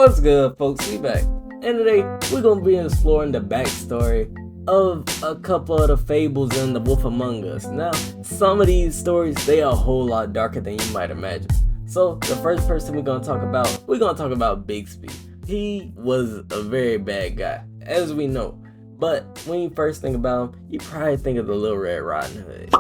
What's good, folks? We back. And today, we're going to be exploring the backstory of a couple of the fables in The Wolf Among Us. Now, some of these stories, they are a whole lot darker than you might imagine. So, the first person we're going to talk about Bigby. He was a very bad guy, as we know. But when you first think about him, you probably think of the Little Red Riding Hood.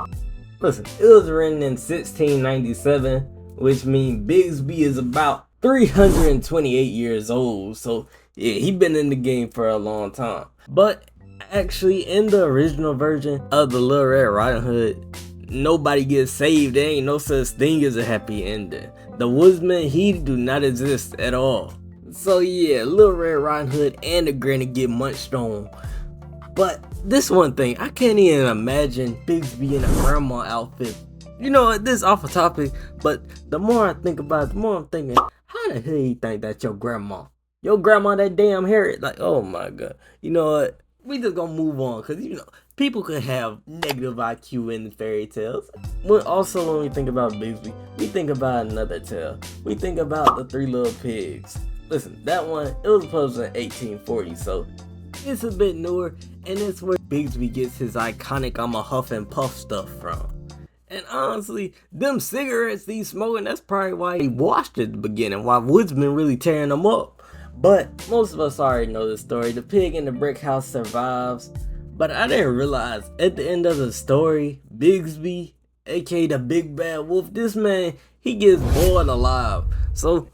Listen, it was written in 1697, which means Bigby is about 328 years old. So yeah, he been in the game for a long time. But actually, in the original version of the Little Red Riding Hood, nobody gets saved. There ain't no such thing as a happy ending. The woodsman, he do not exist at all. So yeah, Little Red Riding Hood and the granny get munched on. But this one thing, I can't even imagine Bigby in a grandma outfit. You know, this is off a topic, but the more I think about it, the more I'm thinking, how the hell you think that's your grandma? Your grandma that damn hair, like, oh my god. You know what? We just gonna move on, because, you know, people could have negative IQ in fairy tales. Also, when we think about Bigby, we think about another tale. We think about the Three Little Pigs. Listen, that one, it was published in 1840, so it's a bit newer, and it's where Bigby gets his iconic I'm a huff and puff stuff from. And honestly, them cigarettes he's smoking, that's probably why he washed at the beginning, why Woodsman really tearing them up. But most of us already know the story. The pig in the brick house survives. But I didn't realize at the end of the story, Bigby, aka the Big Bad Wolf, this man, he gets boiled alive. So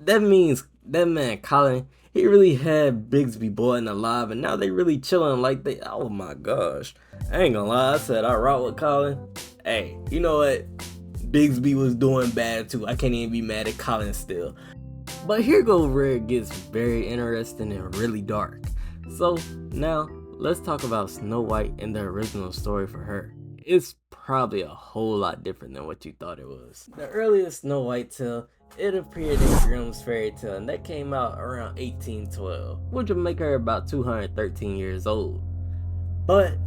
that means that man Colin, he really had Bigby boiled alive, and now they really chilling like they, oh my gosh. I ain't gonna lie, I said I rock with Colin. Hey, you know what? Bigby was doing bad too. I can't even be mad at Colin still. But here goes where it gets very interesting and really dark. So now let's talk about Snow White and the original story for her. It's probably a whole lot different than what you thought it was. The earliest Snow White tale, it appeared in Grimm's fairy tale, and that came out around 1812, which would make her about 213 years old. But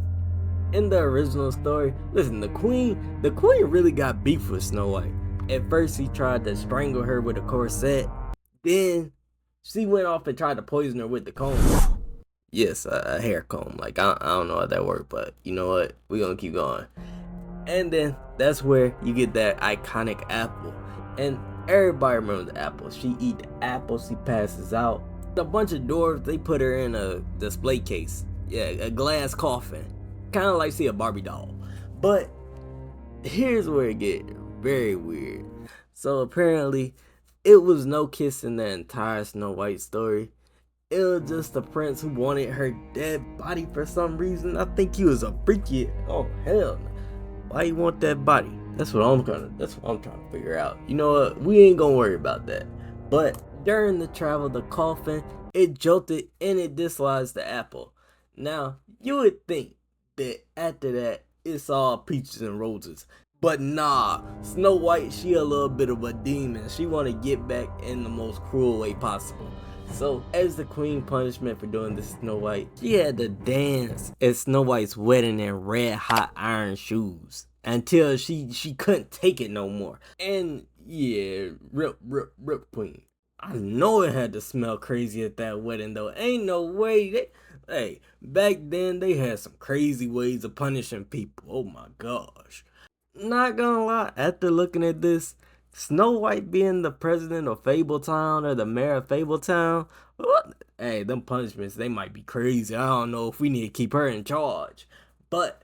in the original story, listen, the queen really got beef with Snow White. At first, he tried to strangle her with a corset. Then she went off and tried to poison her with the comb. Yes, a hair comb. Like, I don't know how that worked, but you know what? We're gonna keep going. And then that's where you get that iconic apple. And everybody remembers the apple. She eat the apple, she passes out. A bunch of dwarves, they put her in a display case. Yeah, a glass coffin. Kind of like, see, a Barbie doll. But here's where it get very weird. So apparently, it was no kiss in the entire Snow White story. It was just the prince who wanted her dead body for some reason. I think he was a freaky. Oh hell no. Why you want that body? That's what I'm trying to figure out. You know what? We ain't gonna worry about that. But during the travel, the coffin, it jolted and it dislodged the apple. Now, you would think that after that, it's all peaches and roses. But nah, Snow White, she a little bit of a demon. She want to get back in the most cruel way possible. So, as the queen punishment for doing this to Snow White, she had to dance at Snow White's wedding in red hot iron shoes until she couldn't take it no more. And yeah, rip queen. I know it had to smell crazy at that wedding though. Ain't no way. Hey, back then they had some crazy ways of punishing people. Oh my gosh. Not gonna lie, after looking at this, Snow White being the president of Fabletown or the mayor of Fabletown, hey, them punishments, they might be crazy. I don't know if we need to keep her in charge. But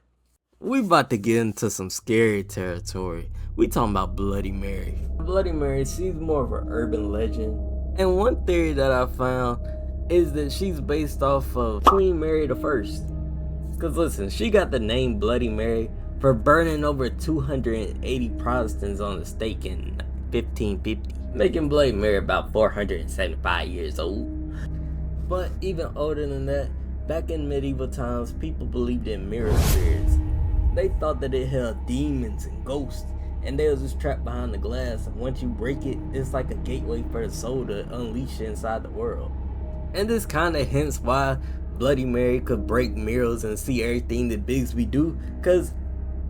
we about to get into some scary territory. We talking about Bloody Mary. Bloody Mary, she's more of an urban legend. And one theory that I found is that she's based off of Queen Mary the First. Cause listen, she got the name Bloody Mary for burning over 280 Protestants on the stake in 1550, making Bloody Mary about 475 years old. But even older than that, back in medieval times, people believed in mirror spirits. They thought that it held demons and ghosts, and they was just trapped behind the glass, and once you break it, it's like a gateway for the soul to unleash inside the world. And this kinda hints why Bloody Mary could break mirrors and see everything that Bigby do, cause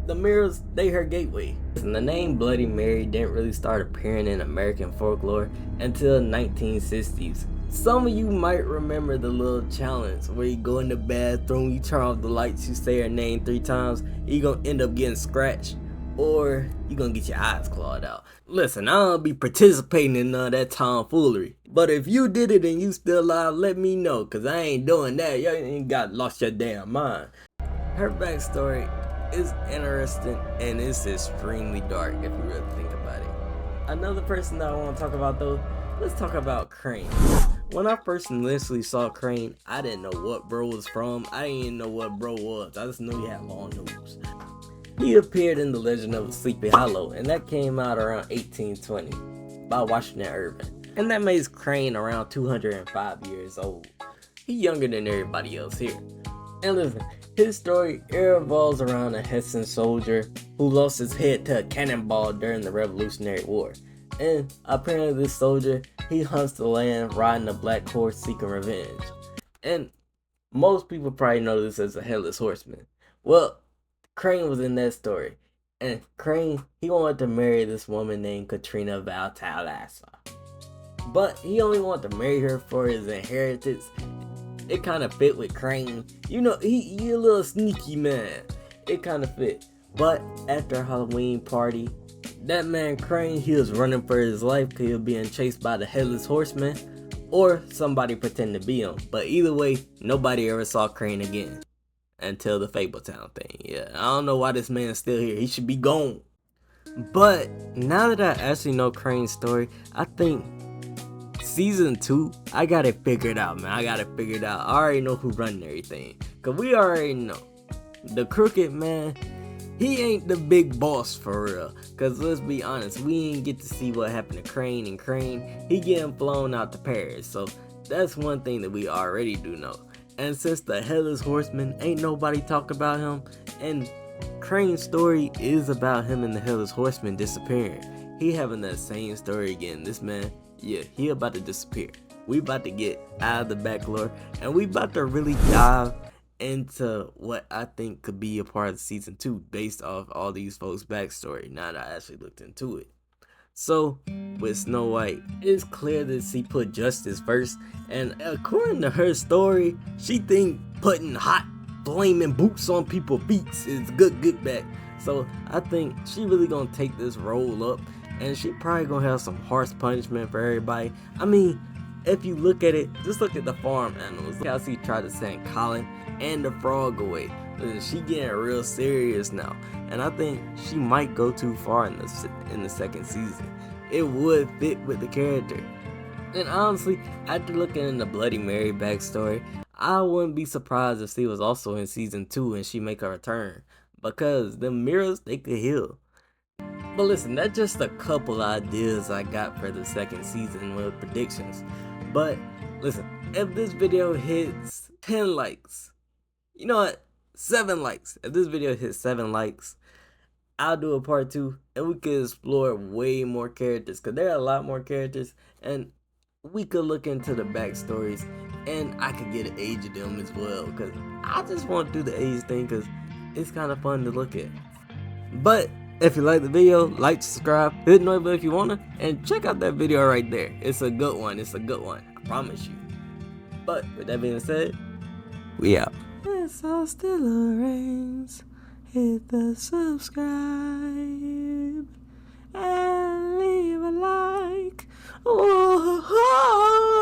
the mirrors, they her gateway. And the name Bloody Mary didn't really start appearing in American folklore until 1960s. Some of you might remember the little challenge where you go in the bathroom, you turn off the lights, you say her name 3 times, you gonna end up getting scratched, or you gonna get your eyes clawed out. Listen, I don't be participating in none of that tomfoolery. But if you did it and you still alive, let me know, cause I ain't doing that. Y'all ain't lost your damn mind. Her backstory is interesting and it's extremely dark if you really think about it. Another person that I want to talk about though, let's talk about Crane. When I first initially saw Crane, I didn't know what bro was from. I didn't even know what bro was. I just knew he had long nose. He appeared in The Legend of Sleepy Hollow, and that came out around 1820 by Washington Irving. And that makes Crane around 205 years old. He's younger than everybody else here. And listen, his story revolves around a Hessian soldier who lost his head to a cannonball during the Revolutionary War. And apparently this soldier, he hunts the land riding a black horse seeking revenge. And most people probably know this as a headless horseman. Well, Crane was in that story. And Crane, he wanted to marry this woman named Katrina Valtalassa. But he only wanted to marry her for his inheritance. It kind of fit with Crane. You know, he a little sneaky man. It kind of fit. But after a Halloween party, that man Crane, he was running for his life because he was being chased by the Headless Horseman or somebody pretending to be him. But either way, nobody ever saw Crane again until the Fable Town thing. Yeah, I don't know why this man's still here. He should be gone. But now that I actually know Crane's story, I think season 2, I got it figured out, man. I got it figured out. I already know who running everything. Because we already know the Crooked Man, he ain't the big boss for real. Cause let's be honest, we ain't get to see what happened to Crane, and Crane, he getting flown out to Paris. So that's one thing that we already do know. And since the Headless Horseman, ain't nobody talk about him, and Crane's story is about him and the Headless Horseman disappearing. He having that same story again. This man, yeah, he about to disappear. We about to get out of the back lore, and we about to really dive into what I think could be a part of season 2 based off all these folks' backstory now that I actually looked into it. So with Snow White, it's clear that she put justice first, and according to her story, she think putting hot flaming boots on people's feet is good back. So I think she really gonna take this role up, and she probably gonna have some harsh punishment for everybody. I mean, if you look at it, just look at the farm animals. Look how she tried to send Colin and the frog away. Listen, she getting real serious now, and I think she might go too far in the second season. It would fit with the character. And honestly, after looking in the Bloody Mary backstory, I wouldn't be surprised if she was also in season 2 and she make a return, because the mirrors, they could heal. But listen, that's just a couple ideas I got for the second season with predictions. But listen, if this video hits 10 likes, you know what, 7 likes. If this video hits 7 likes, I'll do a part 2 and we could explore way more characters, because there are a lot more characters, and we could look into the backstories, and I could get an age of them as well, because I just want to do the age thing because it's kind of fun to look at. But if you like the video, like, subscribe, hit the notification if you wanna, and check out that video right there. It's a good one. It's a good one. I promise you. But with that being said, we out. It's all still rains. Hit the subscribe and leave a like. Oh.